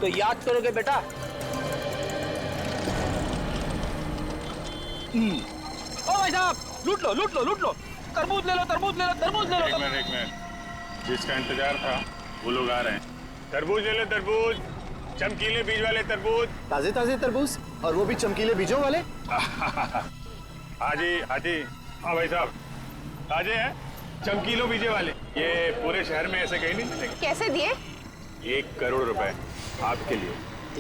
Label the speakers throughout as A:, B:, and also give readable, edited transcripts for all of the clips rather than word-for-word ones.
A: तो याद करोगे बेटा। ओ भाई साहब, लूट लो लूट लो लूट लो, तरबूज ले लो तरबूज ले लो तरबूज ले लो।
B: एक मिनट, जिसका इंतजार था वो लोग आ रहे हैं। तरबूज ले लो तरबूज, चमकीले बीज वाले तरबूज।
C: ताजे ताजे तरबूज, और वो भी चमकीले बीजों वाले।
B: हाजी हाजी, हाँ भाई साहब, ताजे हैं, चमकीलों बीजे वाले। ये पूरे शहर में ऐसे कहीं नहीं मिलेंगे।
D: कैसे दिए?
B: 1 करोड़ रुपए आपके लिए।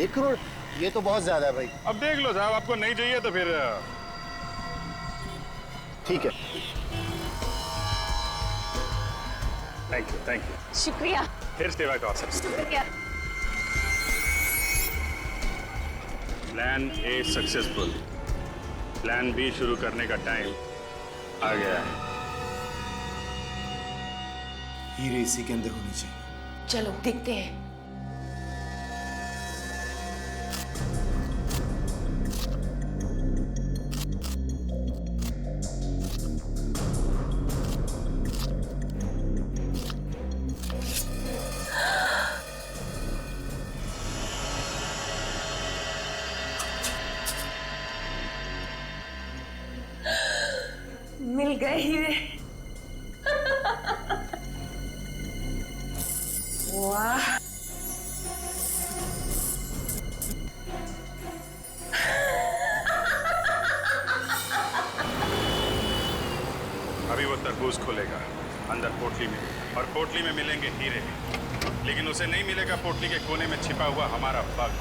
C: 1 करोड़? ये तो बहुत ज्यादा है भाई।
B: अब देख लो साहब, आपको नहीं चाहिए तो फिर
C: ठीक है।
B: Thank you.
D: शुक्रिया।
B: फिर सेवा का अवसर।
D: शुक्रिया।
B: Plan A successful, plan B शुरू करने का टाइम आ गया है।
E: हीरे इसी के अंदर होनी चाहिए।
D: चलो देखते हैं। मिल गए हीरे। वाह,
B: अभी वो तरबूज खोलेगा अंदर पोटली में, और पोटली में मिलेंगे हीरे, लेकिन उसे नहीं मिलेगा पोटली के कोने में छिपा हुआ हमारा बग,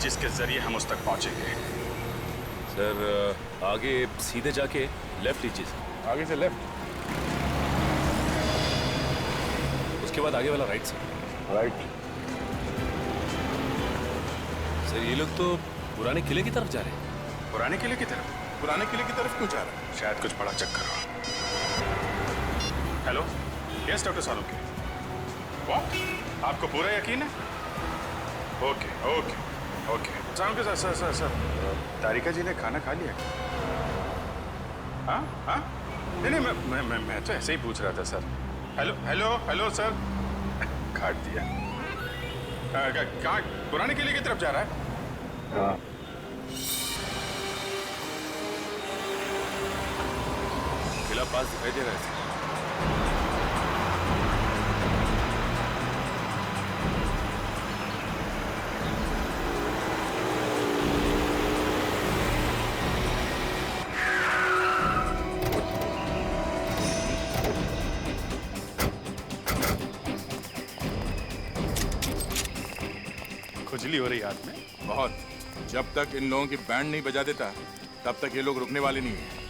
B: जिसके जरिए हम उस तक पहुंचेंगे।
F: सर आगे सीधे जाके लेफ्ट लीजिए सर।
B: आगे से लेफ्ट,
F: उसके बाद आगे वाला राइट सर।
B: राइट।
F: सर ये लोग तो पुराने किले की तरफ जा रहे हैं।
B: पुराने किले की तरफ? पुराने किले की तरफ क्यों जा रहा है? शायद कुछ बड़ा चक्कर हो। Hello, yes doctor Salunke. What? आपको पूरा यकीन है? Okay okay okay. Salunke sir sir sir sir, Tarika ji ने खाना खा लिया? हाँ हाँ, नहीं मैं तो ऐसे ही पूछ रहा था sir. Hello hello hello sir, काट दिया। कहाँ? पुराने किले की तरफ जा रहा है? हाँ।
F: किला पास दिखाई दे रहा है सर।
B: खुजली हो रही हाथ में
G: बहुत। जब तक इन लोगों की बैंड नहीं बजा देता तब तक ये लोग रुकने वाले नहीं हैं।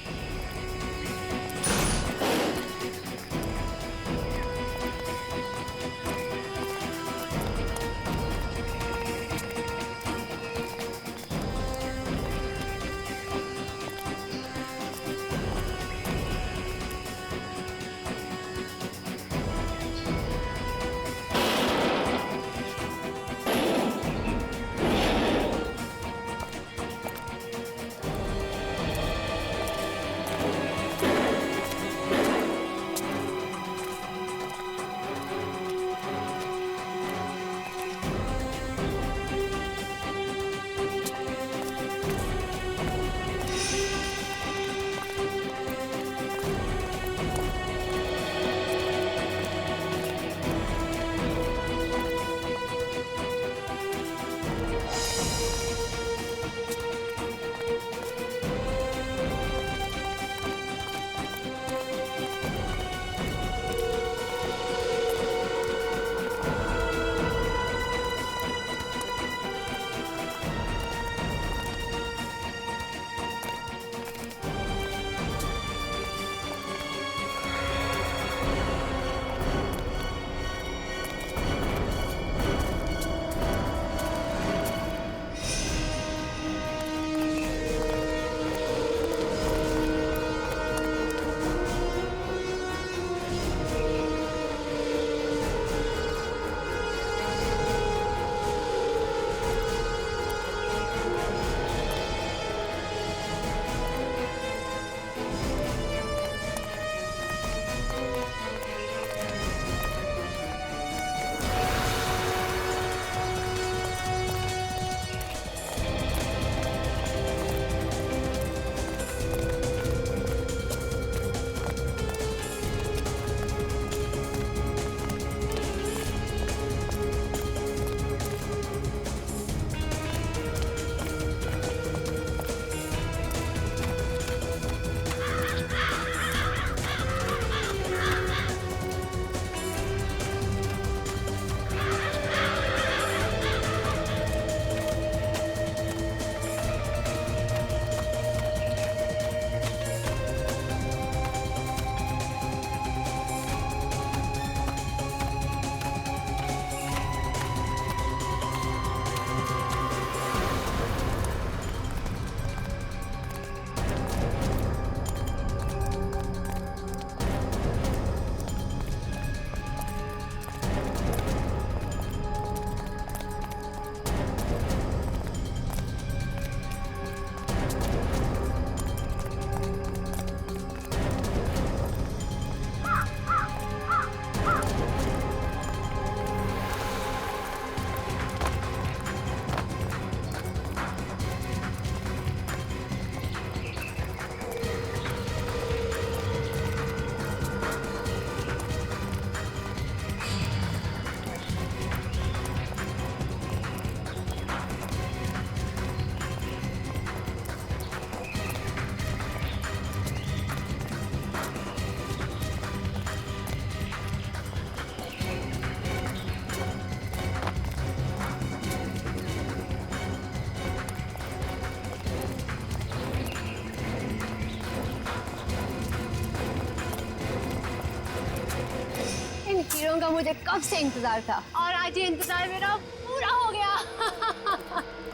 H: मुझे कब से इंतजार था और आज ये इंतजार मेरा पूरा हो गया।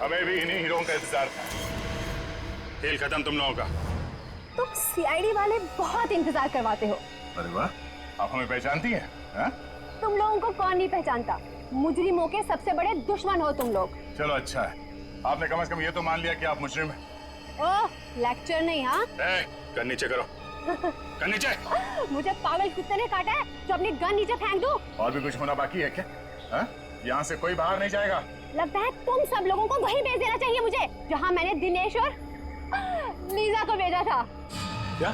B: हमें भी इन्हीं हीरों का इंतजार था। खेल खत्म तुम लोगों का।
H: तुम सीआईडी वाले बहुत इंतजार करवाते हो।
B: अरे वाह, आप हमें पहचानती हैं? हाँ?
H: तुम लोगों को कौन नहीं पहचानता। मुजरिमों के सबसे बड़े दुश्मन हो तुम लोग।
B: चलो अच्छा है, आपने कम से कम ये तो मान लिया कि आप मुजरिम हैं।
H: ओह, लेक्चर नहीं। हाँ,
B: गन नीचे करो। गन नीचे।
H: मुझे पागल कुत्ते ने काटा है तो अपनी गन नीचे फेंक दूं?
B: और भी कुछ होना बाकी है क्या? हाँ? यहाँ से कोई बाहर नहीं जाएगा।
H: लगता है तुम सब लोगों को वहीं भेज देना चाहिए मुझे, जहाँ मैंने दिनेश और लीजा को भेजा था।
B: क्या?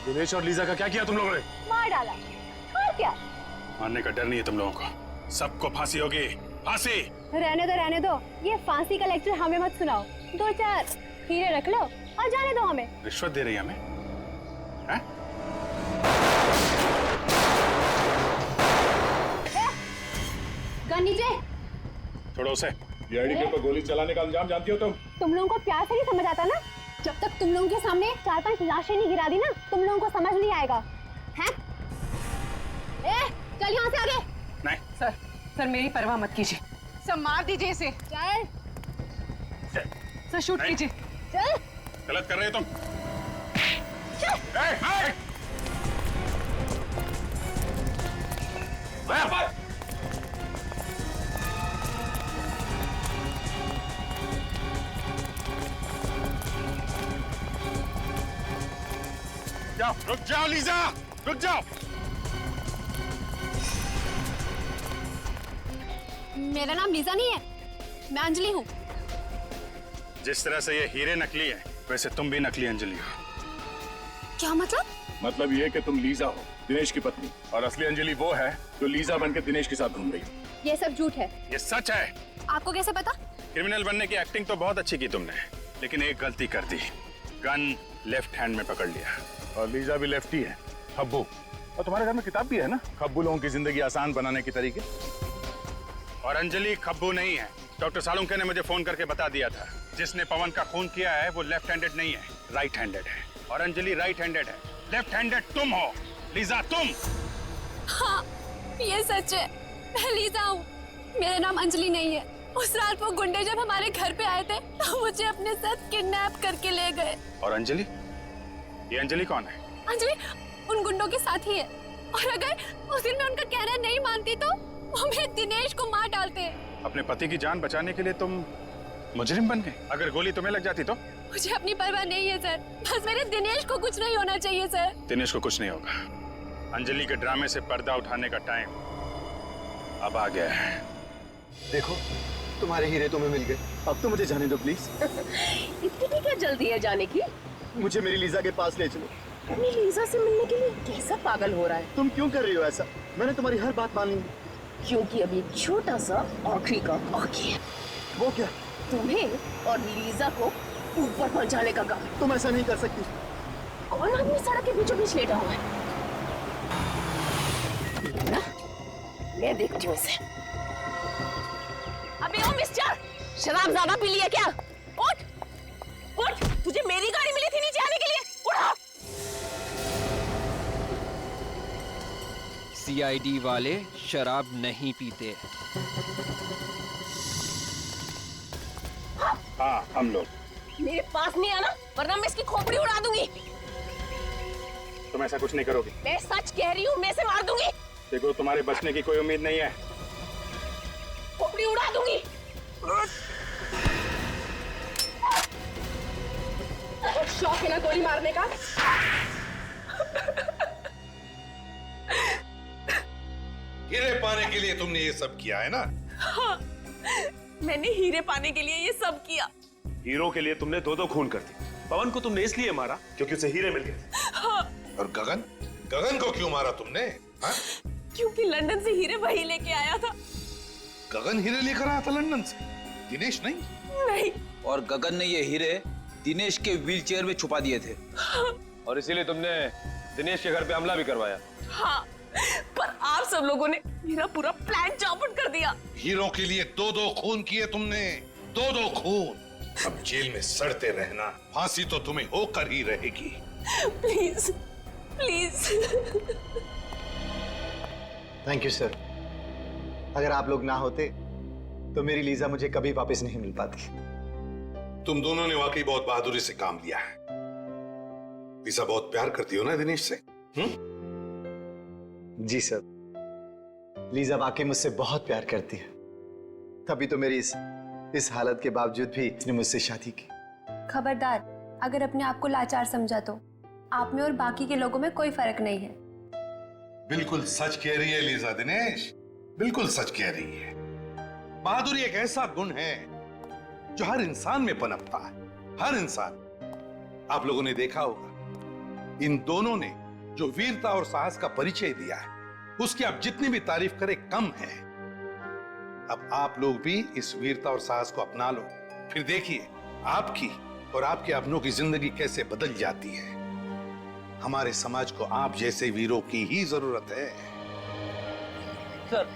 B: दिनेश और लीजा का क्या किया तुम लोगों ने?
H: मार डाला। और क्या?
B: मारने का डर नहीं है तुम लोगों को। सबको फांसी होगी, फांसी।
H: रहने दो। ये फांसी का लेक्चर हमें मत सुनाओ। 2-4 हीरे रख लो और जाने दो हमें।
B: रिश्वत दे रही है हमें? हैं?
H: गन नीचे।
B: छोड़ो उसे। ये आईडी के ऊपर गोली चलाने का अंजाम जानती हो तुम?
H: तुम लोगों को प्यार से नहीं समझ आता ना। जब तक तुम लोगों के सामने 4-5 लाशें नहीं गिरा दी ना, तुम लोगों को समझ नहीं आएगा। हैं? चल यहाँ से आगे।
B: नहीं।
D: सर मेरी परवाह मत कीजिए। सर मार दीजिए इसे।
H: चल।
D: सर शूट
B: नहीं।
D: कीजिए।
H: चल।
B: गलत कर रहे हो तुम। रुक जाओ लीजा, रुक जाओ।
H: मेरा नाम लीजा नहीं है, मैं अंजलि हूँ।
B: जिस तरह से ये हीरे नकली है, वैसे तुम भी नकली अंजलि हो।
H: क्या मतलब?
B: मतलब ये कि तुम लीजा हो, दिनेश की पत्नी, और असली अंजलि वो है जो लीजा बनकर दिनेश के साथ घूम रही है।
H: ये सब झूठ है।
B: ये सच है।
H: आपको कैसे पता?
B: क्रिमिनल बनने की एक्टिंग तो बहुत अच्छी की तुमने, लेकिन एक गलती कर दी। गन लेफ्ट हैंड में पकड़ लिया। और लीजा भी लेफ्टी है, खब्बू। और तुम्हारे घर में किताब भी है ना, खब्बू लोगों की जिंदगी आसान बनाने के तरीके। और अंजलि खब्बू नहीं है। डॉक्टर सालुंके ने मुझे फोन करके बता दिया था, जिसने पवन का खून किया है वो लेफ्ट हैंडेड नहीं है, राइट हैंडेड है। और अंजलि राइट हैंडेड है। लेफ्ट हैंडेड तुम हो, लीजा तुम।
H: हाँ, ये सच है। मैं लीजा हूँ, मेरा नाम अंजलि नहीं है। उस रात वो गुंडे जब हमारे घर पे आए थे तो मुझे अपने साथ किडनैप करके ले गए।
B: और अंजलि? ये अंजलि कौन है?
H: अंजलि उन गुंडों के साथ ही है। और अगर उस दिन मैं उनका कहना नहीं मानती तो वो मेरे दिनेश को मार डालते।
B: अपने पति की जान बचाने के लिए तुम मुजरिम बन गए? अगर गोली तुम्हें लग जाती तो?
H: मुझे अपनी परवाह नहीं है सर, बस मेरे दिनेश को कुछ नहीं होना चाहिए सर।
B: दिनेश को कुछ नहीं होगा। अंजलि के ड्रामे से पर्दा उठाने का टाइम अब आ गया है।
C: देखो, तुम्हारे हीरे तुम्हें मिल गए। अब तो मुझे जाने दो प्लीज।
D: इतनी क्या जल्दी है जाने की?
C: मुझे मेरी लीजा के पास ले चलो।
D: अपनी लीजा से मिलने के लिए कैसा पागल हो रहा है?
C: तुम क्यों कर रही हो ऐसा? मैंने तुम्हारी हर बात मान ली।
D: क्योंकि अभी छोटा सा आखिरी का बाकी है।
C: वो क्या?
D: तुम्हें और लीजा को ऊपर पहुंचाने का काम।
C: तुम ऐसा नहीं कर सकती।
D: कौन आदमी सड़क के बीचों बीच लेटा हुआ है? ना? मैं देखती हूँ इसे। अबे ओ मिस्टर, शराब ज्यादा पी लिया क्या? उठ, उठ, तुझे मेरी गाड़ी मिली थी नीचे आने के लिए। उठा।
I: सीआईडी वाले शराब नहीं पीते।
B: हाँ, हम लोग।
D: मेरे पास नहीं आना, वरना मैं इसकी खोपड़ी उड़ा दूंगी।
B: तुम ऐसा कुछ नहीं करोगी।
D: मैं सच कह रही हूँ, मैं इसे मार दूंगी।
B: देखो, तुम्हारे बचने की कोई उम्मीद नहीं है।
D: खोपड़ी उड़ा दूंगी। शौक है ना गोली मारने का?
J: हीरे पाने के लिए तुमने ये सब किया है ना?
D: हाँ, मैंने हीरे पाने के लिए ये सब किया।
F: हीरो के लिए तुमने 2-2 खून कर दी। पवन को तुमने इसलिए मारा क्योंकि उसे हीरे मिल गए।
D: हाँ।
J: और गगन? गगन को क्यों मारा तुमने? हाँ?
D: क्योंकि लंदन से हीरे वही लेके आया था।
J: गगन हीरे लेकर आया था लंदन से, दिनेश नहीं?
D: नहीं।
K: और गगन ने ये हीरे दिनेश के व्हीलचेयर में छुपा दिए थे।
D: हाँ।
F: और इसीलिए तुमने दिनेश के घर पे हमला भी करवाया।
D: हाँ, पर आप सब लोगों ने मेरा पूरा प्लान चौपट कर दिया।
J: हीरो के लिए 2-2 खून किए तुमने, 2-2 खून। अब जेल में सड़ते रहना, फांसी तो तुम्हें होकर ही रहेगी।
D: Please, please.
C: Thank you sir. अगर आप लोग ना होते तो मेरी लीजा मुझे कभी वापस नहीं मिल पाती।
J: तुम दोनों ने वाकई बहुत बहादुरी से काम लिया है। लीजा बहुत प्यार करती हो ना दिनेश से?
C: जी सर, लीजा वाकई मुझसे बहुत प्यार करती है, तभी तो मेरी इस हालत के बावजूद भी इसने मुझसे शादी की।
H: खबरदार, अगर अपने आप को लाचार समझा तो आप में और बाकी के लोगों में कोई फर्क नहीं है।
J: बिल्कुल सच कह रही है लीजा दिनेश, बिल्कुल सच कह रही है। बहादुरी एक ऐसा गुण है जो हर इंसान में पनपता है, हर इंसान। आप लोगों ने देखा होगा, इन दोनों ने जो वीरता और साहस का परिचय दिया है, उसकी आप जितनी भी तारीफ करें कम है। अब आप लोग भी इस वीरता और साहस को अपना लो, फिर देखिए आपकी और आपके अपनों की जिंदगी कैसे बदल जाती है। हमारे समाज को आप जैसे वीरों की ही जरूरत है।
A: सर,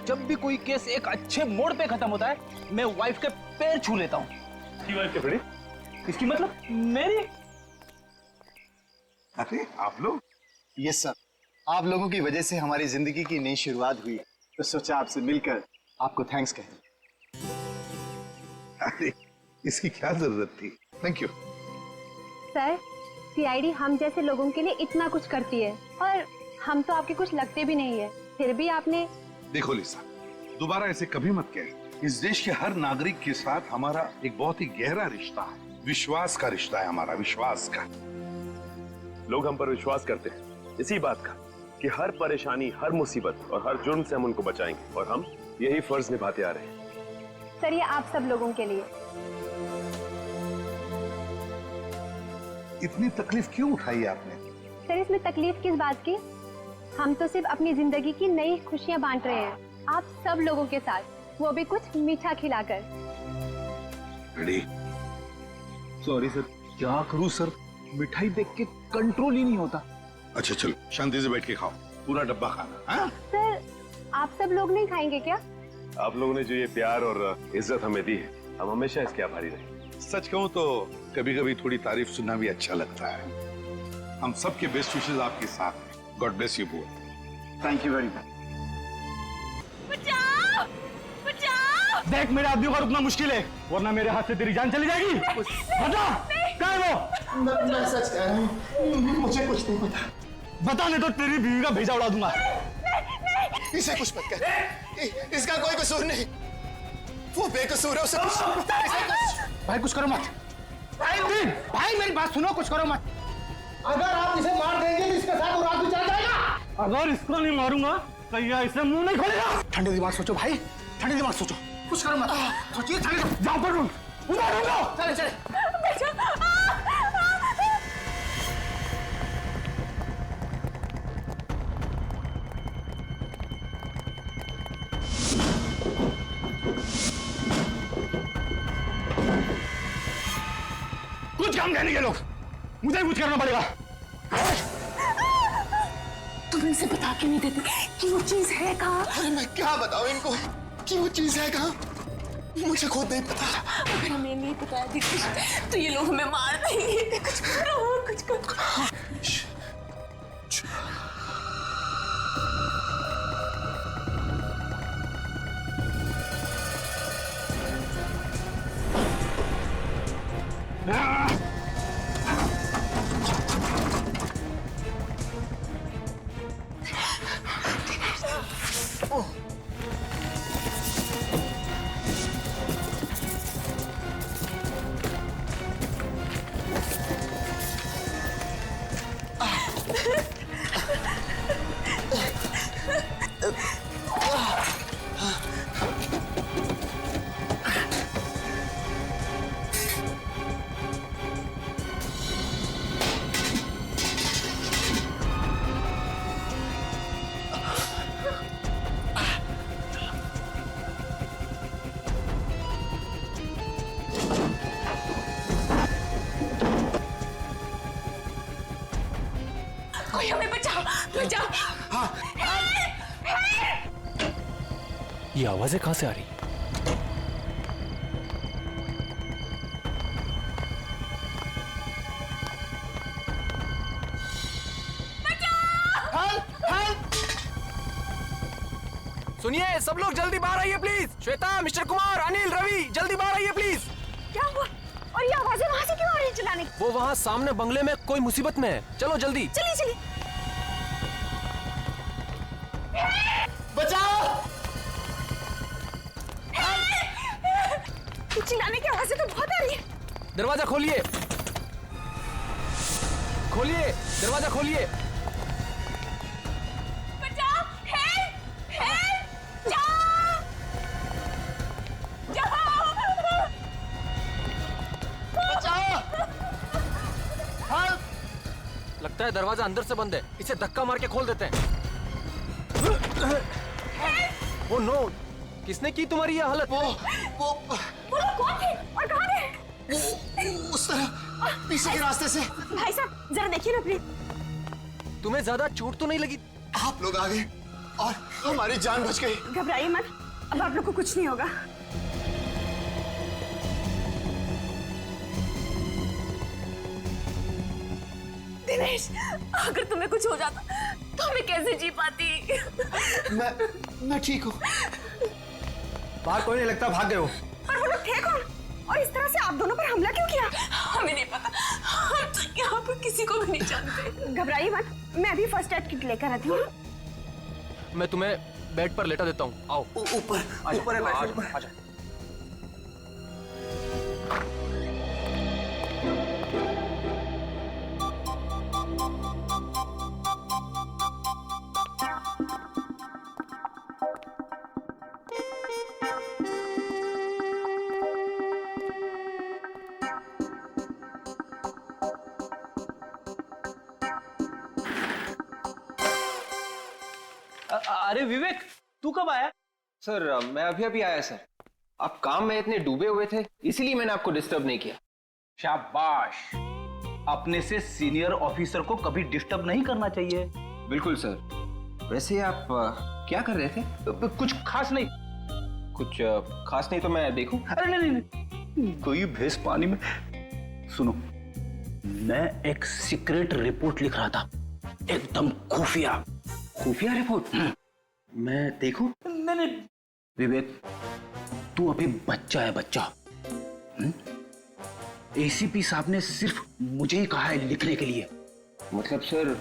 A: जब भी कोई केस एक अच्छे मोड़ पे खत्म होता है, मैं वाइफ के पैर छू लेता हूँ।
F: वाइफ के बड़ी?
A: इसकी मतलब मेरी?
J: अरे आप लोग?
C: यस सर, आप लोगों की वजह से हमारी जिंदगी की नई शुरुआत हुई, तो सोचा आपसे मिलकर आपको थैंक्स कहें।
J: अरे इसकी क्या जरूरत थी? थैंक यू
H: सर, सीआईडी हम जैसे लोगों के लिए इतना कुछ करती है और हम तो आपके कुछ लगते भी नहीं है, फिर भी आपने।
J: देखो लिसा, दोबारा ऐसे कभी मत कहें। इस देश के हर नागरिक के साथ हमारा एक बहुत ही गहरा रिश्ता है, विश्वास का रिश्ता है हमारा, विश्वास का।
F: लोग हम पर विश्वास करते हैं इसी बात का कि हर परेशानी, हर मुसीबत और हर जुर्म से हम उनको बचाएंगे, और हम यही फर्ज निभाते आ रहे हैं।
H: सर, ये आप सब लोगों के लिए।
J: इतनी तकलीफ क्यों उठाई आपने?
H: सर, इसमें तकलीफ किस बात की? हम तो सिर्फ अपनी जिंदगी की नई खुशियां बांट रहे हैं आप सब लोगों के साथ, वो भी कुछ मीठा खिलाकर।
J: रेडी?
A: सॉरी सर, क्या करूँ सर, मिठाई देख के कंट्रोल ही नहीं होता।
J: अच्छा चलो, शांति से बैठ के खाओ, पूरा डब्बा खाना। हाँ?
H: सर, आप सब लोग नहीं खाएंगे क्या?
F: आप लोगों ने जो ये प्यार और इज्जत हमें दी है, हम हमेशा इसके आभारी रहेंगे।
J: सच कहूं तो कभी कभी थोड़ी तारीफ सुनना भी अच्छा लगता है। हम सबके बेस्ट विशेस आपके साथ हैं। God bless you both.
C: Thank you very much.
D: बचाओ! बचाओ!
A: देख, मेरे आदमी को रुकना मुश्किल है, वरना मेरे हाथ से तेरी जान चली जाएगी। बता, कहाँ है वो?
C: मैं सच कह रहा हूँ, मुझे कुछ नहीं पता।
A: बता, नहीं तो तेरी बीवी का भेजा उड़ा दूंगा।
C: इसे कुछ मत कर, इसका कोई कसूर नहीं, वो बेकसूर है, उसे
A: भाई कुछ करो मत। भाई मेरी बात सुनो, कुछ करो मत। अगर आप इसे मार देंगे तो इसके साथ रात भी चल जाएगा। अगर इसको नहीं मारूंगा तो ये इसे मुंह नहीं खोलेगा। ठंडे दिमाग सोचो भाई, ठंडे दिमाग सोचो, कुछ करो मत। सोचिए, जाओ पर उधर चले चले। कुछ काम कहने के लोग, मुझे कुछ करना पड़ेगा।
D: तुम इसे बता क्यों नहीं देते कि वो चीज है कहाँ?
C: अरे मैं क्या बताऊं इनको कि वो चीज है कहाँ, मुझे खुद नहीं पता।
D: अगर हमें नहीं बताया दीदी तो ये लोग हमें मार देंगे। कुछ करो, कुछ करो। कोई हमें बचाओ, बचाओ। हाँ।
A: ये आवाजें कहां से आ रही?
I: सुनिए सब लोग जल्दी बाहर आइए प्लीज। श्वेता, मिस्टर कुमार, अनिल, रवि, जल्दी बाहर आइए प्लीज।
D: क्या हुआ? और ये आवाजें वहाँ से क्यों आ रही है चिल्लाने की?
I: वो वहाँ सामने बंगले में कोई मुसीबत में है। चलो जल्दी।
D: चलिए चलिए।
C: बचाओ!
D: चिल्लाने की आवाजें तो बहुत आ रही है।
I: दरवाजा खोलिए, खोलिए, दरवाजा खोलिए।
D: बचाओ! हेल्प! हेल्प! जाओ! जाओ!
C: बचाओ!
I: लगता है दरवाजा अंदर से बंद है, इसे धक्का मार के खोल देते हैं। ओ नो, किसने की तुम्हारी ये हालत?
C: वो
D: लोग कौन थे और कहाँ थे?
C: उस तरह पीछे के रास्ते से।
D: भाई साहब जरा देखिए ना प्लीज।
I: तुम्हें ज्यादा चोट तो नहीं लगी?
C: आप लोग आ गए और हमारी जान बच गई।
D: घबराइए मत, अब आप लोग को कुछ नहीं होगा। दिनेश, अगर तुम्हें कुछ हो जाता तो मैं कैसे जी पाती?
C: मैं ठीक हूँ।
A: बाहर कोई नहीं लगता, भाग गए हो।
D: पर वो लोग थे कौन? और इस तरह से आप दोनों पर हमला क्यों किया? हमें नहीं पता, हम तो यहाँ पर किसी को भी नहीं जानते। घबराइए मत, मैं अभी फर्स्ट एड किट लेकर आती हूँ।
I: मैं तुम्हें बेड पर लेटा देता हूँ, आओ।
C: ऊपर ऊपर है,
I: आजा।
L: अरे विवेक, तू कब आया?
I: सर मैं अभी आया सर। आप काम में इतने डूबे हुए थे, इसीलिए मैंने आपको डिस्टर्ब नहीं किया।
L: शाबाश, अपने से सीनियर ऑफिसर को कभी डिस्टर्ब नहीं करना चाहिए।
I: बिल्कुल सर। वैसे आप क्या कर रहे थे?
L: कुछ खास नहीं।
I: कुछ खास नहीं तो मैं देखूं?
L: अरे नहीं, कोई भैंस पानी में। सुनो, मैं एक सीक्रेट रिपोर्ट लिख रहा था, एकदम खुफिया
I: रिपोर्ट। मैं देखूं?
L: नहीं विवेक, तू अभी बच्चा है, बच्चा। एसीपी साहब ने सिर्फ मुझे ही कहा है लिखने के लिए।
I: मतलब सर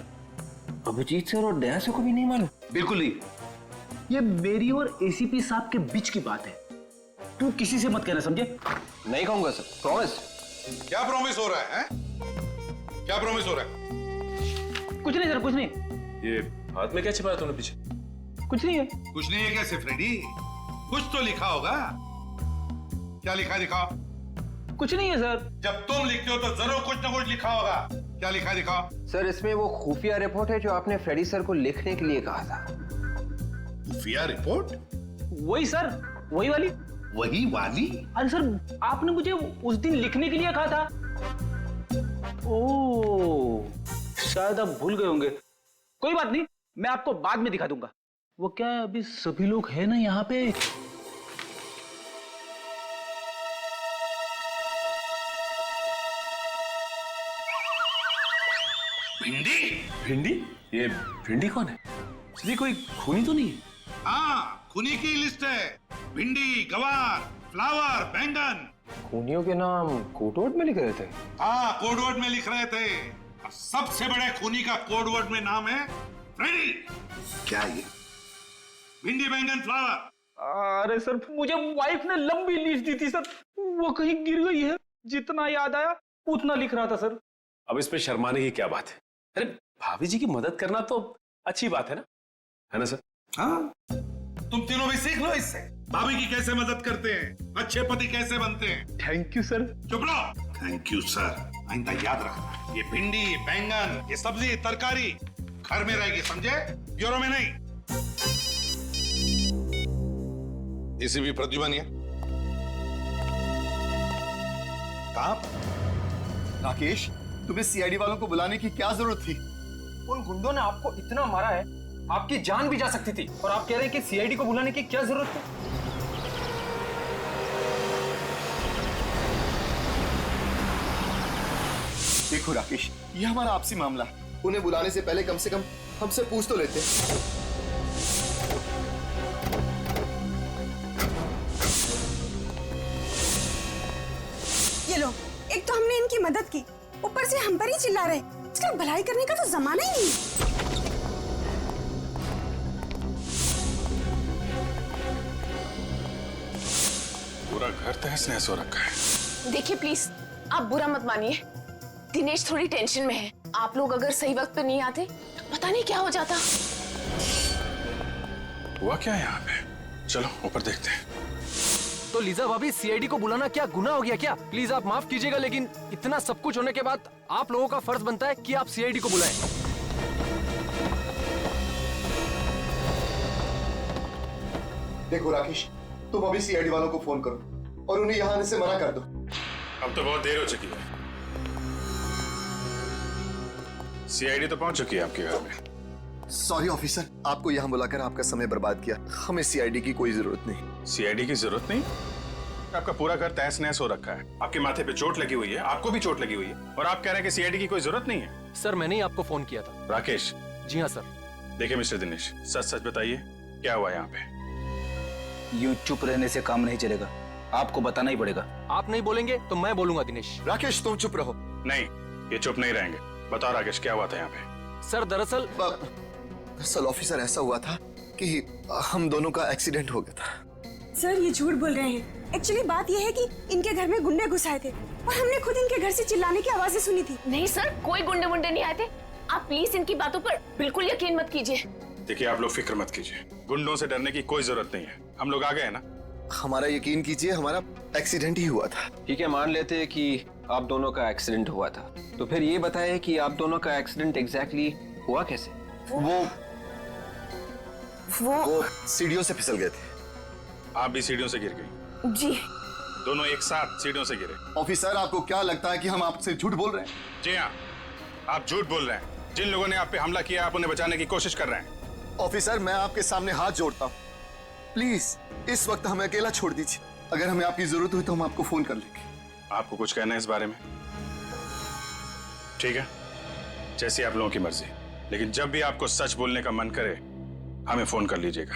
I: अभिजीत सर और दया सर को भी नहीं मालूम?
L: बिल्कुल नहीं, ये मेरी और एसीपी साहब के बीच की बात है। तू किसी से मत कहना, समझे?
I: नहीं कहूंगा सर, प्रॉमिस।
J: क्या प्रॉमिस हो रहा है? क्या प्रॉमिस हो रहा है?
L: कुछ नहीं सर, कुछ नहीं।
F: ये हाथ में क्या छिपाया तूने पीछे?
L: कुछ नहीं है।
J: कुछ नहीं है कैसे फ्रेडी? कुछ तो लिखा होगा। क्या लिखा दिखाओ?
L: कुछ नहीं है सर।
J: जब तुम लिखते हो तो जरूर कुछ ना कुछ लिखा होगा। क्या लिखा दिखाओ?
I: सर इसमें वो खुफिया रिपोर्ट है जो आपने फ्रेडी सर को लिखने के लिए कहा था।
J: खुफिया रिपोर्ट?
L: वही सर, वही वाली।
J: वही वाली?
L: अरे सर, आपने मुझे उस दिन लिखने के लिए कहा था। ओह, शायद आप भूल गए होंगे। कोई बात नहीं, मैं आपको बाद में दिखा दूंगा। वो क्या है, अभी सभी लोग हैं ना यहाँ पे।
J: भिंडी?
F: भिंडी? ये भिंडी कौन है? ये कोई खूनी तो नहीं है?
J: हाँ, खूनी की लिस्ट है। भिंडी, गवार, फ्लावर, बैंगन।
I: खूनियों के नाम कोडवर्ड में लिख रहे थे?
J: हाँ, कोडवर्ड में लिख रहे थे। और सबसे बड़े खूनी का कोडवर्ड में नाम है फ्रेडी। क्या ये? भिंडी, बैंगन, फ्लावर।
L: अरे सर, मुझे वाइफ ने लंबी लिस्ट दी थी सर, वो कहीं गिर गई है। जितना याद आया उतना लिख रहा था सर।
F: अब इसमें शर्माने की क्या बात है? अरे भाभी जी की मदद करना तो अच्छी बात है ना सर?
J: हाँ, तुम तीनों भी सीख लो इससे। भाभी की कैसे मदद करते हैं, अच्छे पति कैसे बनते हैं।
L: Thank you sir.
J: चुप रहो। Thank you sir. आइंदा याद रखना, ये भिंडी, बैंगन, ये सब्जी, तरकारी घर में रहेगी, समझे? ब्यूरो में नहीं। एसीपी प्रतिभा नहीं है।
C: आप राकेश, तुम्हें सीआईडी वालों को बुलाने की क्या जरूरत थी?
I: उन गुंडों ने आपको इतना मारा है, आपकी जान भी जा सकती थी, और आप कह रहे हैं कि सीआईडी को बुलाने की क्या जरूरत थी?
C: देखो राकेश, ये हमारा आपसी मामला है। उन्हें बुलाने से पहले कम से कम हमसे पूछ तो लेते।
D: ये लोग, एक तो हमने इनकी मदद की, ऊपर से हम पर ही चिल्ला रहे। इसका भलाई करने का तो जमाना ही नहीं।
B: पूरा घर तहस नहस हो रखा है।
M: देखिए प्लीज, आप बुरा मत मानिए, दिनेश थोड़ी टेंशन में है। आप लोग अगर सही वक्त पे नहीं आते तो पता नहीं क्या हो जाता।
B: हुआ क्या यहाँ पे? चलो ऊपर देखते हैं।
I: तो लीजा भाभी, सीआईडी को बुलाना क्या गुनाह हो गया क्या? प्लीज आप माफ कीजिएगा, लेकिन इतना सब कुछ होने के बाद आप लोगों का फर्ज बनता है कि आप सीआईडी को बुलाएं।
C: देखो राकेश, तुम अभी सीआईडी वालों को फोन करो और उन्हें यहाँ आने से मना कर दो।
B: अब तो बहुत देर हो चुकी है। सीआईडी तो पहुंच चुकी है आपके घर में।
C: सॉरी ऑफिसर, आपको यहाँ बुलाकर आपका समय बर्बाद किया। हमें सीआईडी की कोई जरूरत नहीं।
B: सीआईडी की जरूरत नहीं? आपका पूरा घर तहस नहस हो रखा है, आपके माथे पे चोट लगी हुई है, आपको भी चोट लगी हुई है, और आप कह रहे हैं कि सीआईडी की कोई जरूरत नहीं है।
I: सर मैंने ही आपको फोन किया था।
B: राकेश?
I: जी हाँ सर।
B: देखिए मिस्टर दिनेश, सच सच बताइए क्या हुआ यहाँ पे?
K: यूं चुप रहने से काम नहीं चलेगा, आपको बताना ही पड़ेगा।
I: आप नहीं बोलेंगे तो मैं बोलूंगा दिनेश।
C: राकेश तुम चुप रहो।
B: नहीं, ये चुप नहीं रहेंगे। बताओ राकेश, क्या हुआ था यहाँ पे?
I: सर दरअसल
C: ऑफिसर ऐसा हुआ था कि हम दोनों का एक्सीडेंट हो गया था।
D: सर ये झूठ बोल रहे हैं। एक्चुअली बात यह है कि इनके घर में गुंडे घुस आए थे और हमने खुद इनके घर से चिल्लाने की आवाजें सुनी थी।
M: नहीं सर, कोई गुंडे वुंडे नहीं आए थे। आप प्लीज इनकी बातों पर बिल्कुल यकीन मत कीजिए।
B: देखिए आप लोग फिक्र मत कीजिए, गुंडों से डरने की कोई जरूरत नहीं है। हम लोग आ गए ना।
C: हमारा यकीन कीजिए, हमारा एक्सीडेंट ही हुआ था।
I: ठीक है, मान लेते हैं कि आप दोनों का एक्सीडेंट हुआ था, तो फिर ये बताएं कि आप दोनों का एक्सीडेंट एग्जैक्टली हुआ कैसे?
C: वो सीढ़ियों से फिसल गए थे।
B: आप भी सीढ़ियों से गिर गई?
D: जी।
B: दोनों एक साथ सीढ़ियों से गिरे?
C: ऑफिसर आपको क्या लगता है कि हम आपसे झूठ बोल रहे हैं?
B: जी हाँ, आप झूठ बोल रहे हैं। जिन लोगों ने आप पे हमला किया, आप उन्हें बचाने की कोशिश कर रहे हैं।
C: ऑफिसर मैं आपके सामने हाथ जोड़ता हूँ, प्लीज इस वक्त हमें अकेला छोड़ दीजिए। अगर हमें आपकी जरूरत हुई तो हम आपको फोन कर लेंगे।
B: आपको कुछ कहना है इस बारे में? ठीक है, जैसी आप लोगों की मर्जी, लेकिन जब भी आपको सच बोलने का मन करे हमें फोन कर लीजिएगा।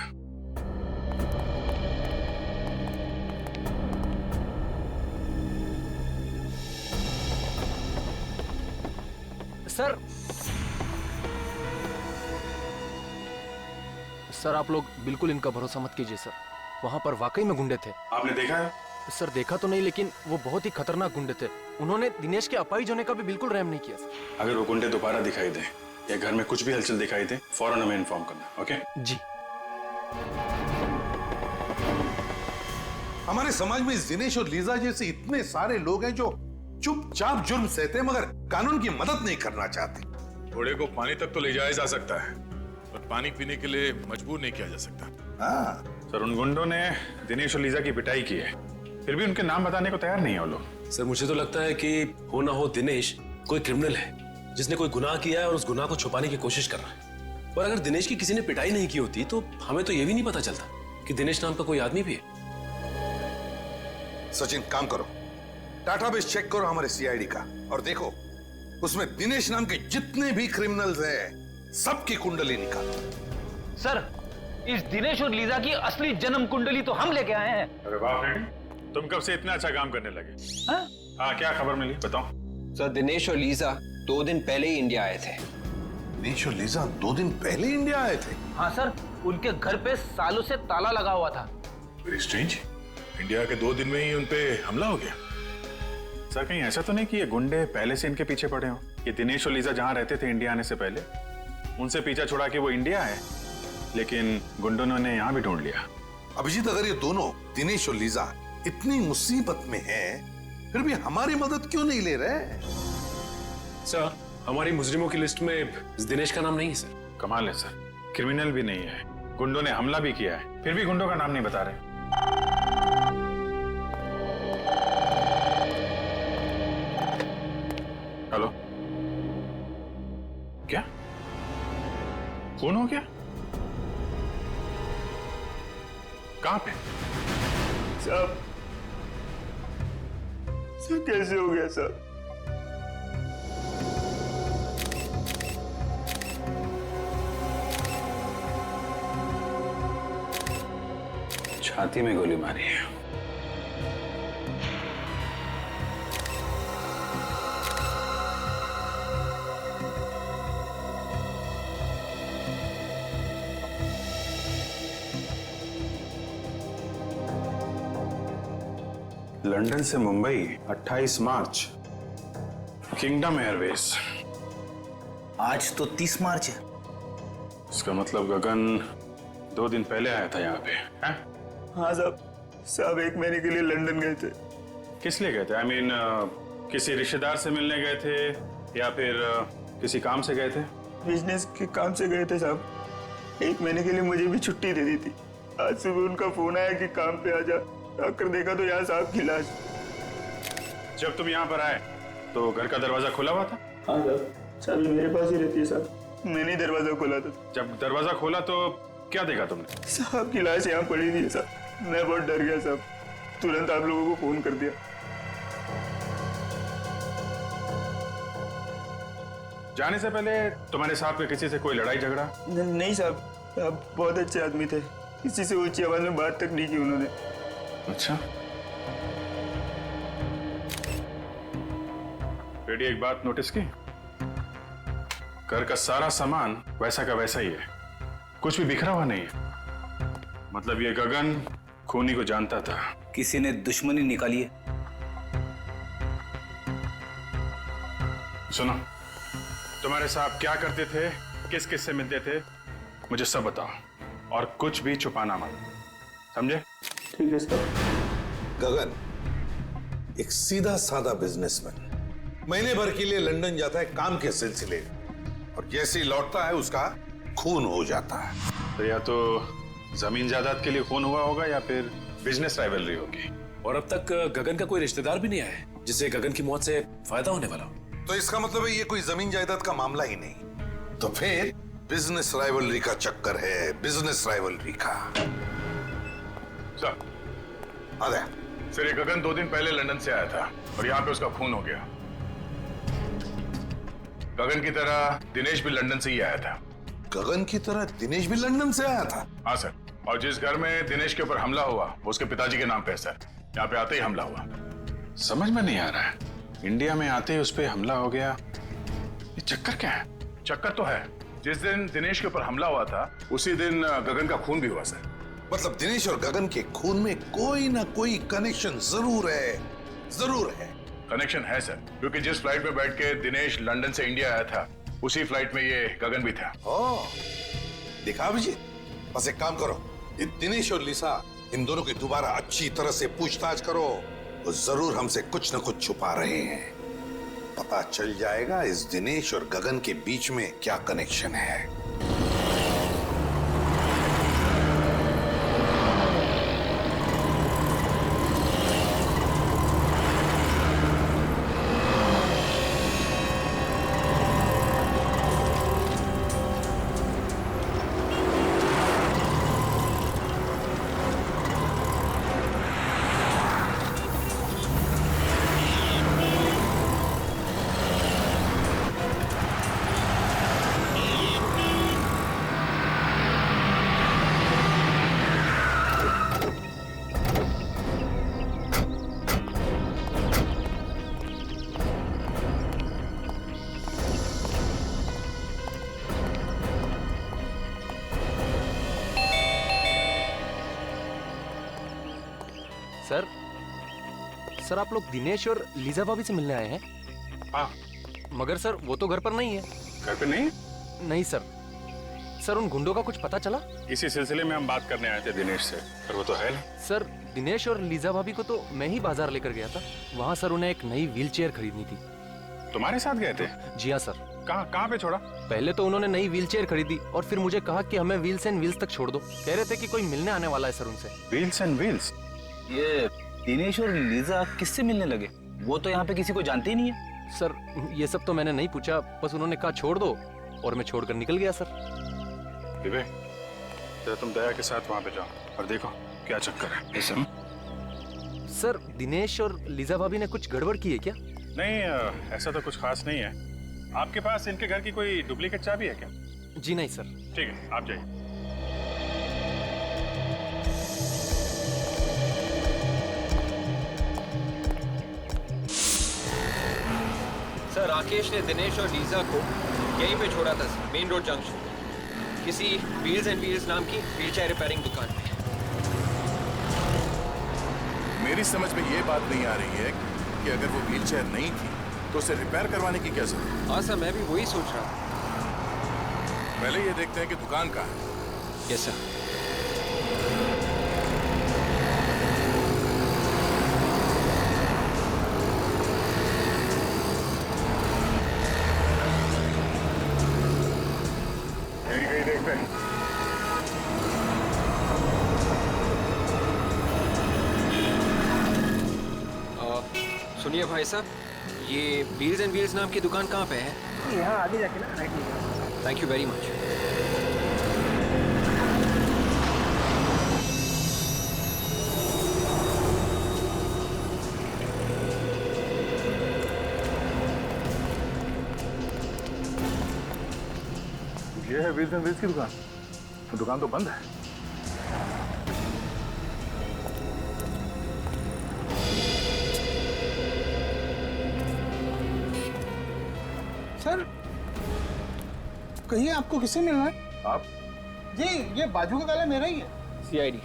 I: सर आप लोग बिल्कुल इनका भरोसा मत कीजिए सर, वहां पर वाकई में गुंडे थे।
B: आपने देखा है?
I: सर देखा तो नहीं, लेकिन वो बहुत ही खतरनाक गुंडे थे। उन्होंने दिनेश के अपाहिज होने का भी बिल्कुल रहम नहीं किया सर।
B: अगर वो गुंडे दोबारा दिखाई दे या घर में कुछ भी हलचल दिखाई दे, फौरन हमें इन्फॉर्म करना। ओके
I: जी।
J: हमारे समाज में दिनेश और लीजा जैसे इतने सारे लोग हैं जो चुपचाप जुर्म सहते मगर कानून की मदद नहीं करना चाहते।
G: घोड़े को पानी तक तो ले जाया जा सकता है, पर पानी पीने के लिए मजबूर नहीं किया जा सकता।
J: हाँ
B: सर, उन गुंडों ने दिनेश और लीजा की पिटाई की है, फिर भी उनके नाम बताने को तैयार नहीं है वो लोग।
F: सर मुझे तो लगता है कि हो ना हो दिनेश कोई क्रिमिनल है जिसने कोई गुनाह किया है और उस गुनाह को छुपाने की कोशिश कर रहा है। और अगर दिनेश की किसी ने पिटाई नहीं की होती तो हमें तो ये भी नहीं पता चलता कि दिनेश नाम का कोई आदमी भी है।
J: सचिन काम करो, डाटाबेस चेक करो हमारे सीआईडी का और देखो उसमें दिनेश नाम के जितने भी क्रिमिनल्स हैं सबकी कुंडली निकालो।
L: सर इस दिनेश और लीजा की असली जन्म कुंडली तो हम लेके आए हैं।
B: अरे वाह फ्रेंड, तुम कब से इतना अच्छा काम करने लगे? हाँ, क्या खबर मिली बताओ।
I: सर दिनेश और लीजा 2 दिन पहले ही इंडिया आए थे।
J: दिनेश और लीजा 2 दिन पहले इंडिया आए थे?
L: हाँ सर, उनके घर पे सालों से ताला लगा हुआ था।
G: वेरी स्ट्रेंज, इंडिया के 2 दिन में ही उनपे हमला हो गया।
B: सर कहीं ऐसा तो नहीं कि ये गुंडे पहले से इनके पीछे पड़े हो? ये दिनेश और लीजा जहां रहते थे इंडिया आने से पहले, उनसे पीछा छुड़ा के वो इंडिया आए, लेकिन गुंडों ने उन्हें यहाँ भी ढूंढ लिया।
J: अभिजीत, अगर ये दोनों दिनेश और लीजा इतनी मुसीबत में हैं, फिर भी हमारी मदद क्यों नहीं ले रहे?
F: सर हमारी मुजरिमों की लिस्ट में इस दिनेश का नाम नहीं है सर।
B: कमाल है सर, क्रिमिनल भी नहीं है, गुंडों ने हमला भी किया है, फिर भी गुंडों का नाम नहीं बता रहे। हेलो, क्या फोन हो गया? कहां पे?
F: सर कैसे हो गया सर?
B: छाती में गोली मारी है। लंदन से मुंबई 28 मार्च, किंगडम एयरवेज।
E: आज तो 30 मार्च है।
B: इसका मतलब गगन 2 दिन पहले आया था यहाँ पे, हैं?
N: हाँ साहब, साहब 1 महीने के लिए लंदन गए थे।
B: किस लिए गए थे? I mean, किसी रिश्तेदार से मिलने गए थे या फिर किसी काम से गए थे?
N: बिजनेस के काम से गए थे साहब। 1 महीने के लिए मुझे भी छुट्टी दे दी थी। आज सुबह उनका फोन आया कि काम पे आ जा। आकर देखा तो यहाँ साहब की लाश।
B: जब तुम यहाँ पर आए तो घर का दरवाजा खुला हुआ था?
N: हाँ साहब, चाबी मेरे पास ही रहती है साहब। मैंने दरवाजा खोला था।
B: जब दरवाजा खोला तो क्या देखा तुमने?
N: साहब की लाश यहाँ पड़ी थी साहब। मैं बहुत डर गया साहब, तुरंत आप लोगों को फोन कर दिया।
B: जाने से पहले तुम्हारे साथ में किसी से कोई लड़ाई झगड़ा?
N: नहीं साहब, आप बहुत अच्छे आदमी थे। किसी से ऊंची आवाज में बात तक नहीं की उन्होंने।
B: अच्छा। बेटी, एक बात नोटिस की? घर का सारा सामान वैसा का वैसा ही है, कुछ भी बिखरा हुआ नहीं है। मतलब ये गगन खूनी को जानता था।
K: किसी ने दुश्मनी निकाली है।
B: सुनो, तुम्हारे साहब क्या करते थे, किस किस से मिलते थे, मुझे सब बताओ और कुछ भी छुपाना मत, समझे?
N: ठीक है सर।
J: गगन एक सीधा साधा बिजनेसमैन, महीने भर के लिए लंदन जाता है काम के सिलसिले में, और जैसे ही लौटता है उसका खून हो जाता है।
B: तो या तो जमीन जायदाद के लिए खून हुआ होगा या फिर बिजनेस राइवलरी होगी।
F: और अब तक गगन का कोई रिश्तेदार भी नहीं आया है जिससे गगन की मौत से फायदा होने वाला हो।
J: तो इसका मतलब है ये कोई जमीन जायदाद का मामला ही नहीं, तो फिर बिजनेस राइवलरी का चक्कर है, बिजनेस राइवलरी का।
B: सर,
J: अरे
B: फिर ये गगन 2 दिन पहले लंदन से आया था और यहाँ पे उसका खून हो गया। गगन की तरह दिनेश भी लंदन से ही आया था।
J: गगन की तरह दिनेश भी लंदन से आया था?
B: हाँ सर, और जिस घर में दिनेश के ऊपर हमला हुआ वो उसके पिताजी के नाम पे है सर। यहाँ पे आते ही हमला हुआ। समझ में नहीं आ रहा है, इंडिया में आते ही उस पर हमला हो गया, ये चक्कर क्या है? चक्कर तो है, जिस दिन दिनेश के ऊपर हमला हुआ था उसी दिन गगन का खून भी हुआ सर।
J: मतलब दिनेश और गगन के खून में कोई ना कोई कनेक्शन जरूर है, जरूर है।
B: कनेक्शन है सर, क्योंकि जिस फ्लाइट में बैठ के दिनेश लंदन से इंडिया आया था उसी फ्लाइट में ये गगन भी था।
J: देखा अभिजीत, बस एक काम करो, ये दिनेश और लिसा इन दोनों की दोबारा अच्छी तरह से पूछताछ करो। वो जरूर हमसे कुछ न कुछ छुपा रहे हैं। पता चल जाएगा इस दिनेश और गगन के बीच में क्या कनेक्शन है।
I: सर आप लोग दिनेश और लीजा भाभी से मिलने आए हैं?
B: हाँ।
I: मगर सर वो तो घर पर नहीं है।
B: घर पे नहीं?
I: नहीं सर। सर उन गुंडों का कुछ पता चला?
B: इसी सिलसिले में हम बात करने आए थे दिनेश से, पर वो तो है ना।
I: सर दिनेश और लीजा भाभी को तो मैं ही बाजार लेकर गया था। वहाँ सर उन्हें एक नई व्हील चेयर खरीदनी थी।
B: तुम्हारे साथ गए थे?
I: जी हाँ सर।
B: कहाँ पे छोड़ा?
I: पहले तो उन्होंने नई व्हील चेयर खरीदी और फिर मुझे कहा कि हमें व्हील्स एंड व्हील्स तक छोड़ दो। कह रहे थे कि कोई मिलने आने वाला है सर उनसे।
B: Wheels and wheels?
K: ये दिनेश और लीजा किससे मिलने लगे? वो तो यहाँ पे किसी को जानते ही नहीं है।
I: सर ये सब तो मैंने नहीं पूछा, बस उन्होंने कहा छोड़ दो और मैं छोड़कर निकल गया सर।
B: विवेक, जरा तुम दया के साथ वहाँ पे जाओ और देखो क्या चक्कर है।
I: सर दिनेश और लीजा भाभी ने कुछ गड़बड़ की है क्या?
B: नहीं, ऐसा तो कुछ खास नहीं है। आपके पास इनके घर की कोई डुप्लीकेट चाबी है क्या?
I: जी नहीं सर।
B: ठीक है, आप जाइए।
I: सर राकेश ने दिनेश और लीजा को यहीं पे छोड़ा था सर, मेन रोड जंक्शन, किसी व्हील्स एंड व्हील्स नाम की व्हील चेयर रिपेयरिंग दुकान पे।
G: मेरी समझ में ये बात नहीं आ रही है कि अगर वो व्हीलचेयर नहीं थी तो उसे रिपेयर करवाने की क्या जरूरत?
I: हाँ सर, मैं भी वही सोच रहा हूँ।
G: पहले ये देखते हैं कि दुकान कहाँ है।
I: Yes sir.
G: कहीं देखते हैं।
I: सुनिए भाई साहब, ये व्हील्स एंड व्हील्स नाम की दुकान कहाँ पे है?
A: यहाँ आगे जाके ना राइट लीजिए।
I: Thank you very much.
B: ये है व्हील्स एंड व्हील्स की दुकान। तो दुकान तो बंद है।
A: सर कहिए आपको किससे मिलना है?
B: आप?
A: जी ये बाजू का गाला मेरा ही है।
I: CID।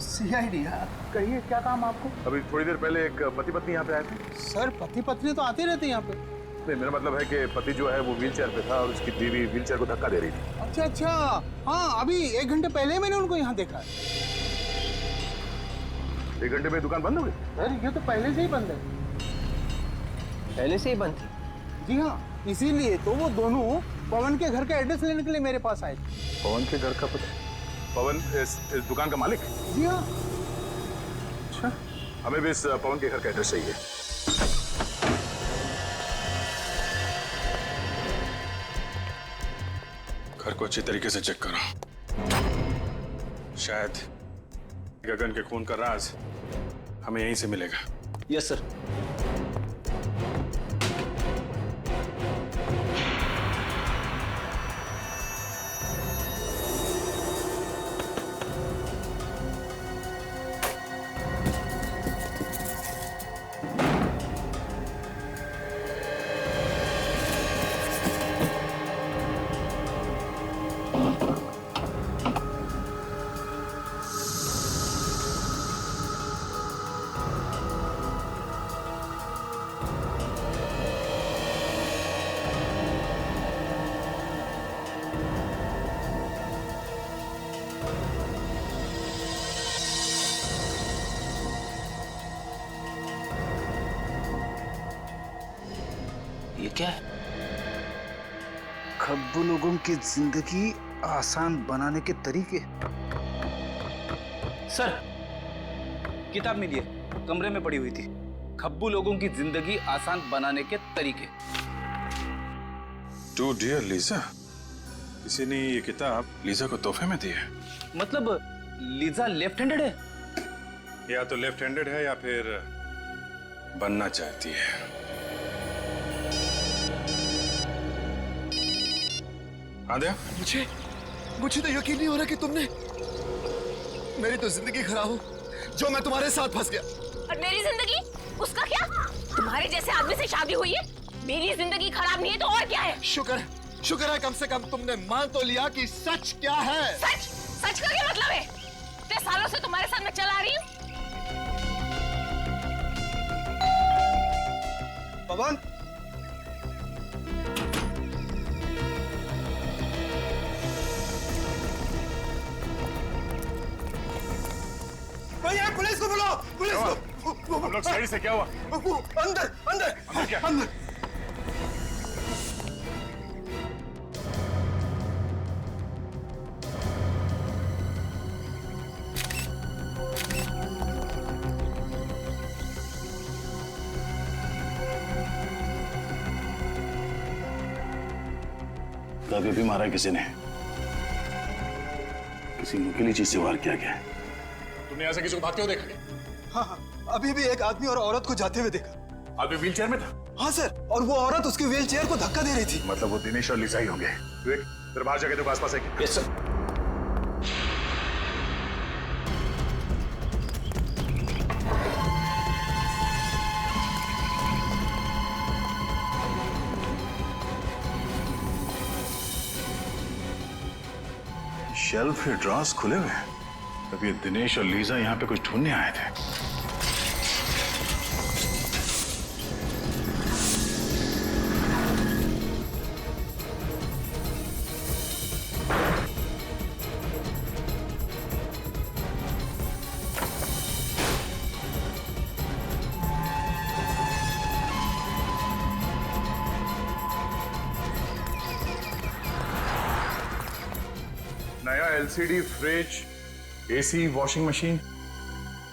A: CID? कहिए क्या काम आपको?
B: अभी थोड़ी देर पहले एक पति पत्नी यहाँ पे आए थे।
A: सर पति पत्नी तो आते रहते हैं यहाँ पे।
B: नहीं, मेरा मतलब है कि पति जो है वो व्हीलचेयर पे था और उसकी बीवी व्हीलचेयर को धक्का दे रही थी।
A: अच्छा अच्छा, हाँ अभी 1 घंटे पहले मैंने उनको यहाँ देखा है।
B: 1 घंटे में दुकान बंद हो गई?
A: सर ये तो पहले से ही बंद है।
I: पहले से ही बंद थी?
A: जी हाँ, इसीलिए तो वो दोनों पवन के घर का एड्रेस लेने के लिए मेरे पास आए थे।
B: पवन के घर का पता? पवन इस दुकान का मालिक?
A: जी हाँ।
B: अच्छा, हमें भी इस पवन के घर का एड्रेस चाहिए। घर को अच्छी तरीके से चेक करो। शायद गगन के खून का राज हमें यहीं से मिलेगा।
K: Yes sir.
E: ये क्या है? खब्बू लोगों की जिंदगी आसान बनाने के तरीके। सर, किताब मिली है, कमरे में पड़ी हुई थी। खब्बू लोगों की जिंदगी आसान बनाने के तरीके।
B: टू डियर लीजा, किसी ने ये किताब लीजा को तोहफे में दी है।
E: मतलब लीजा लेफ्ट हैंडेड है?
B: या तो लेफ्ट हैंडेड है या फिर बनना चाहती है। आद्या?
C: मुझे तो यकीन नहीं हो रहा कि तुमने मेरी तो जिंदगी खराब हो, जो मैं तुम्हारे साथ फंस गया।
M: और मेरी जिंदगी? उसका क्या? तुम्हारे जैसे आदमी से शादी हुई है। मेरी जिंदगी खराब नहीं है तो और क्या है?
C: शुक्र है कम से कम तुमने मान तो लिया कि सच क्या है।
M: सच का क्या मतलब है? इतने सालों से तुम्हारे साथ मैं चला रही हूँ।
C: पवन, भैया पुलिस को बुलाओ, पुलिस को।
B: हम लोग साइड से क्या हुआ?
C: अंदर अंदर
B: अंदर क्या?
C: अंदर।
B: अभी भी मारा किसी ने, किसी नुकीली चीज से वार किया गया। तुमने यहाँ से किसी को भागते हुए देखा क्या?
C: हाँ, अभी भी एक आदमी और औरत को जाते हुए देखा।
B: आदमी व्हीलचेयर में था?
C: हाँ सर, और वो औरत उसके व्हीलचेयर को धक्का दे रही थी।
B: मतलब वो दिनेश और लिसा ही होंगे। फिर बाहर जाके तो आसपास है।
E: Yes sir.
B: शेल्फ के ड्रॉर्स खुले हुए हैं। तब ये दिनेश और लीजा यहाँ पे कुछ ढूंढने आए थे।
G: LCD, fridge, AC, washing machine,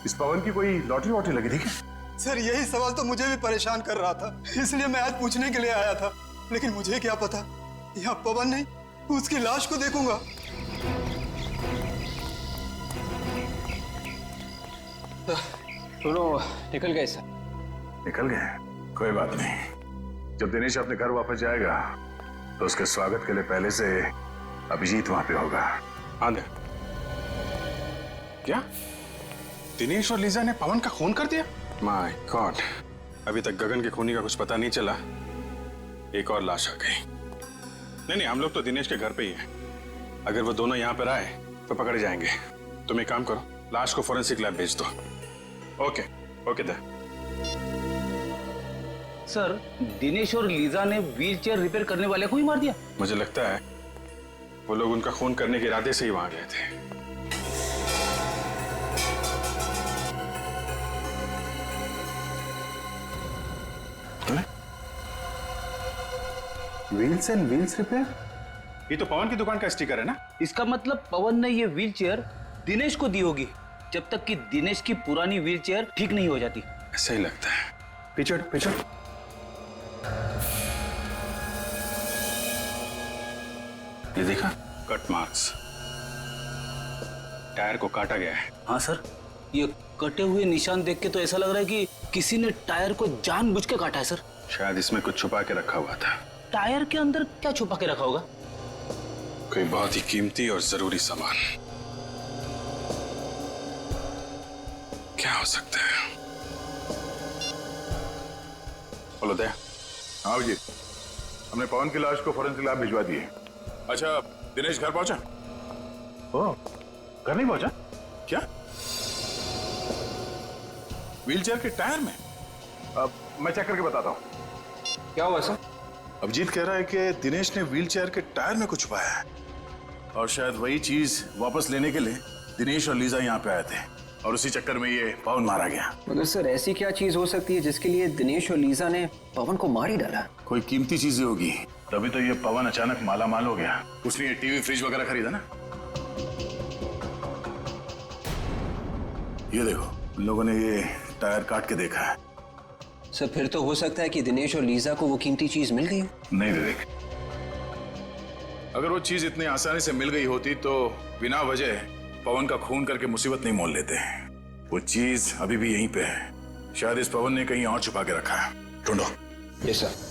G: इस पवन की कोई लॉटरी वॉटरी लगी थी क्या?
O: सर यही सवाल तो मुझे भी परेशान कर रहा था, इसलिए मैं आज पूछने के लिए आया था। लेकिन मुझे क्या पता यहाँ पवन नहीं उसकी लाश को देखूंगा।
I: दोनों निकल गए सर।
G: निकल गए? कोई बात नहीं। जब दिनेश अपने घर वापस जाएगा तो उसके स्वागत के लिए पहले से अभिजीत वहां पे होगा।
B: आंधे क्या दिनेश और लीजा ने पवन का खून कर दिया? माय गॉड, अभी तक गगन के खूनी का कुछ पता नहीं चला, एक और लाश आ गई। नहीं, हम लोग तो दिनेश के घर पे ही हैं। अगर वो दोनों यहाँ पर आए तो पकड़े जाएंगे। तुम एक काम करो, लाश को फोरेंसिक लैब भेज दो। ओके ओके दा।
K: सर, दिनेश और लीजा ने व्हीलचेयर रिपेयर करने वाले को ही मार दिया?
B: मुझे लगता है वो लोग उनका खून करने के इरादे से ही वहां गए थे।
G: Wheels and wheels repair?
B: ये तो पवन की दुकान का स्टिकर है ना?
K: इसका मतलब पवन ने ये व्हीलचेयर दिनेश को दी होगी, जब तक कि दिनेश की पुरानी व्हीलचेयर ठीक नहीं हो जाती।
B: ऐसा ही लगता है। पिछड़ पिछड़। ये देखा, कट मार्क्स, टायर को काटा गया है।
K: हाँ सर, ये कटे हुए निशान देख के तो ऐसा लग रहा है कि किसी ने टायर को जानबूझ के काटा है सर।
B: शायद इसमें कुछ छुपा के रखा हुआ था।
K: टायर के अंदर क्या छुपा के रखा होगा?
B: कोई बहुत ही कीमती और जरूरी सामान। क्या हो सकता है?
G: बोलो दया। हाँ जी, हमने पवन की लाश को फोरेंसिक लैब भिजवा दी है।
B: अच्छा, दिनेश घर पहुंचा?
G: ओह, घर नहीं पहुंचा?
B: क्या? व्हीलचेयर के टायर में?
G: अब मैं चेक करके बताता हूँ।
I: क्या हुआ सर?
G: अभिजीत कह रहा है कि दिनेश ने व्हीलचेयर के टायर में कुछ छुपाया है और शायद वही चीज वापस लेने के लिए दिनेश और लीजा यहाँ पे आए थे और उसी चक्कर में ये पवन मारा गया।
I: मगर सर ऐसी क्या चीज हो सकती है जिसके लिए दिनेश और लीजा ने पवन को मार ही डाला?
G: कोई कीमती चीजें होगी, तभी तो ये पवन अचानक माला माल हो गया। उसने ये टीवी फ्रिज वगैरह खरीदा ना। ये देखो, उन लोगों ने ये टायर काट के देखा है।
I: सर फिर तो हो सकता है कि दिनेश और लीजा को वो कीमती चीज मिल गई।
G: नहीं विवेक, अगर वो चीज इतनी आसानी से मिल गई होती तो बिना वजह पवन का खून करके मुसीबत नहीं मोल लेते। वो चीज अभी भी यहीं पे है। शायद इस पवन ने कहीं और छुपा के रखा है। ढूंढो।
I: Yes sir.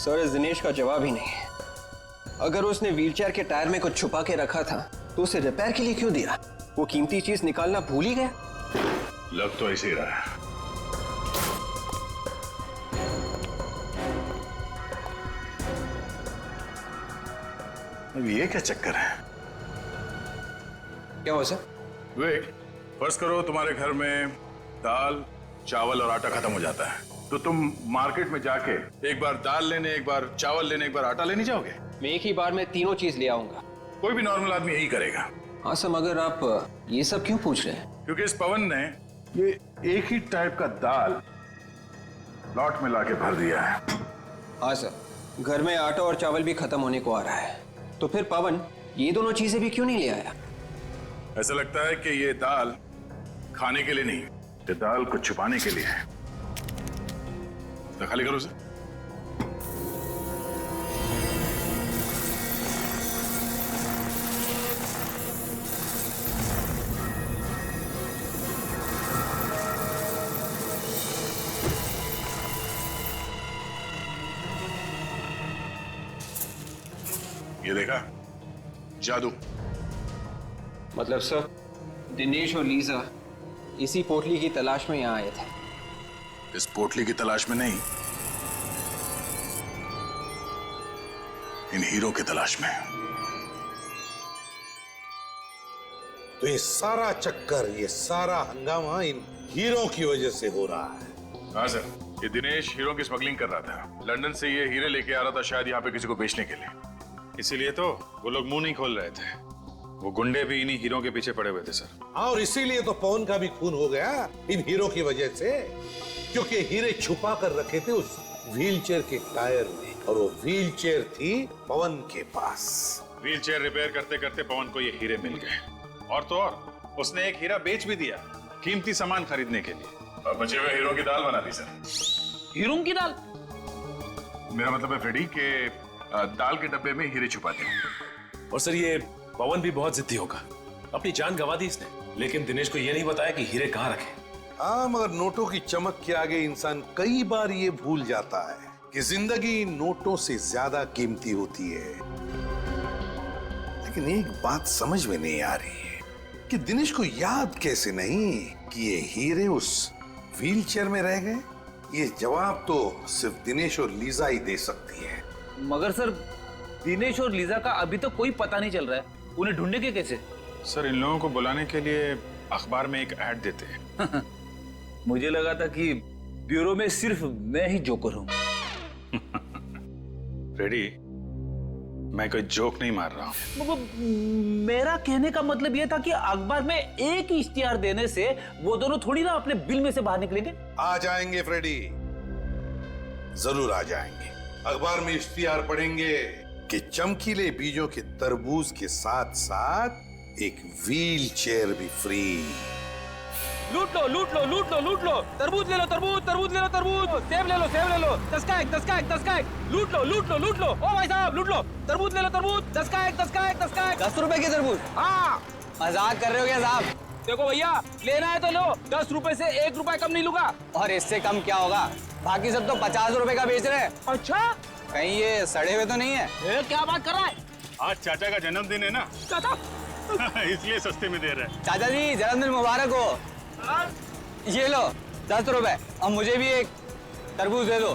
I: सर इस दिनेश का जवाब ही नहीं। अगर उसने व्हीलचेयर के टायर में कुछ छुपा के रखा था तो उसे रिपेयर के लिए क्यों दिया? वो कीमती चीज निकालना भूल ही गया।
G: लग तो ऐसे ही रहा है। अब ये क्या चक्कर है?
I: क्या हुआ सर?
G: विवेक, फर्ज करो तुम्हारे घर में दाल, चावल और आटा खत्म हो जाता है, तो तुम मार्केट में जाके एक बार दाल लेने, एक बार चावल लेने, एक बार आटा लेने जाओगे?
I: मैं एक ही बार में तीनों चीज ले आऊंगा।
G: कोई भी नॉर्मल आदमी यही करेगा।
I: हाँ सर, मगर आप ये सब क्यों पूछ रहे हैं?
G: क्योंकि इस पवन ने ये एक ही टाइप का दाल लॉट में लाके भर दिया है।
I: हाँ सर, घर में आटा और चावल भी खत्म होने को आ रहा है, तो फिर पवन ये दोनों चीजें भी क्यों नहीं ले आया?
G: ऐसा लगता है कि ये दाल खाने के लिए नहीं, ये दाल को छुपाने के लिए है। तो खाली करो उसे। ये देखा, जादू।
I: मतलब सर दिनेश और लीजा इसी पोटली की तलाश में यहाँ आए थे?
G: इस पोटली की तलाश में नहीं, इन हीरो की तलाश में।
J: तो ये सारा चक्कर, ये सारा हंगामा इन हीरो की वजह से हो रहा है।
G: हाँ सर, ये दिनेश हीरो की स्मगलिंग कर रहा था। लंदन से ये हीरे लेके आ रहा था, शायद यहाँ पे किसी को बेचने के लिए। इसीलिए तो वो लोग मुंह नहीं खोल रहे थे। वो गुंडे भी इन्हीं हीरो के पीछे पड़े हुए थे सर।
J: हाँ, और इसीलिए तो पवन का भी खून हो गया इन हीरो की वजह से, क्योंकि हीरे छुपा कर रखे थे उस व्हीलचेयर के टायर में, और वो व्हीलचेयर थी पवन के पास।
B: व्हीलचेयर रिपेयर करते करते पवन को ये हीरे मिल गए, और तो और उसने एक हीरा बेच भी दिया कीमती सामान खरीदने के लिए, और बचे हुए हीरो की दाल बना दी सर।
K: हीरो की दाल?
G: मेरा मतलब है फ्रेडी के दाल के डब्बे में हीरे छुपा दिए।
F: और सर ये पवन भी बहुत जिद्दी होगा, अपनी जान गंवा दी इसने, लेकिन दिनेश को ये नहीं बताया कि हीरे कहाँ रखे।
J: हाँ, मगर नोटों की चमक के आगे इंसान कई बार ये भूल जाता है कि जिंदगी नोटों से ज्यादा कीमती होती है। लेकिन एक बात समझ में नहीं आ रही है कि दिनेश को याद कैसे नहीं कि ये हीरे उस व्हीलचेयर में रह गए। ये जवाब तो सिर्फ दिनेश और लीजा ही दे सकती है।
K: मगर सर दिनेश और लीजा का अभी तो कोई पता नहीं चल रहा है, उन्हें ढूंढेंगे कैसे?
B: सर इन लोगों को बुलाने के लिए अखबार में एक ऐड देते हैं।
K: मुझे लगा था कि ब्यूरो में सिर्फ मैं ही जोकर हूं।
B: रेडी, मैं कोई जोक नहीं मार रहा हूं।
K: मेरा कहने का मतलब यह था कि अखबार में एक ही इश्तिहार देने से वो दोनों थोड़ी ना अपने बिल में से बाहर निकलेंगे।
J: आ जाएंगे फ्रेडी, जरूर आ जाएंगे। अखबार में इश्तिहार पढ़ेंगे कि चमकीले बीजों के तरबूज के साथ साथ एक व्हील चेयर भी फ्री।
L: लूट लो लूट लो लूट लो लूट लो, तरबूज ले लो तरबूज, तरबूज ले लो तरबूज, सेब ले लो सेब ले लो, 10 का एक 10 का एक 10 का एक, लूट लो लूट लो लूट लो। ओ भाई साहब लूट लो, तरबूज ले लो तरबूज, 10 का एक 10 का एक 10 का एक।
I: 10 रुपए की तरबूज?
L: हाँ,
I: मजाक कर रहे हो क्या साहब?
L: देखो भैया, लेना है तो लो, 10 रुपए से 1 रुपए कम नहीं लूंगा।
I: और इससे कम क्या होगा? बाकी सब तो 50 रुपए का बेच रहे हैं।
L: अच्छा,
I: कहीं ये सड़े हुए तो नहीं है?
L: क्या बात कर रहा है?
B: आज चाचा का जन्मदिन है ना,
L: चाचा
B: इसलिए सस्ते में दे रहे हैं।
I: चाचा जी जन्मदिन मुबारक हो। ये लो 10 रुपए, और मुझे भी एक तरबूज दे दो।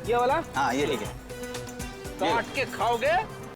L: ये वाला?
I: हाँ ये ठीक है।
L: काट के खाओगे